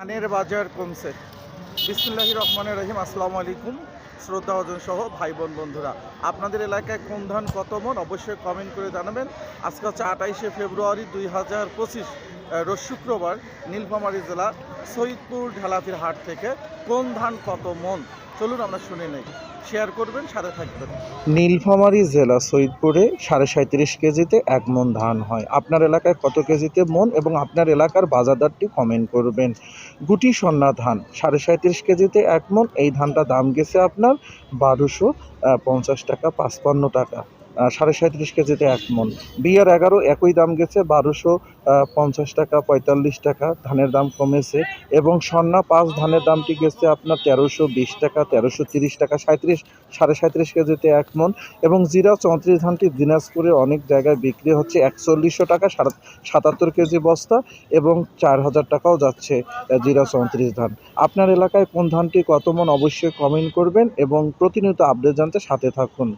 ধানের বাজার কমছে। বিসমিল্লাহির রহমানির রহিম। আসসালামু আলাইকুম শ্রদ্ধা অজন সহ ভাই বোন বন্ধুরা, আপনাদের এলাকায় কোন ধান কত মন অবশ্যই কমেন্ট করে জানাবেন। আজকে হচ্ছে 28শে ফেব্রুয়ারি 2025 রোজ শুক্রবার। নীলফামারী জেলা সৈয়দপুর ঢেলাফির হাট থেকে কোন ধান কত মন, চলুন আমরা শুনে নেই। শেয়ার করবেন, সাথে থাকবেন। নীলফামারী জেলা সৈয়দপুরে 37.5 কেজিতে 1 মন ধান হয়। আপনার এলাকায় কত কেজিতে মন এবং আপনার এলাকার বাজার দরটি কমেন্ট করবেন। গুটি সন্না ধান 37.5 কেজিতে 1 মন। এই ধানটা দাম গেছে আপনার 1250 টাকা, 55 টাকা। 37.5 কেজিতে 1 মন। BR11 একই দাম গেছে 1250 টাকা, 45 টাকা। ধানের দাম কমেছে। এবং সন্না 5 ধানের দামটি গেছে আপনার 1320 টাকা, 1330 টাকা, 37.5 কেজিতে 1 মন। এবং জিরা 34 ধানটি দিনাজপুরে অনেক জায়গায় বিক্রি হচ্ছে 4100 টাকা, 77 কেজি বস্তা এবং 4000 টাকাও যাচ্ছে জিরা 34 ধান। আপনার এলাকায় কোন ধানটি কত মন অবশ্যই কমেন্ট করবেন এবং প্রতিনিয়ত আপডেট জানতে সাথে থাকুন।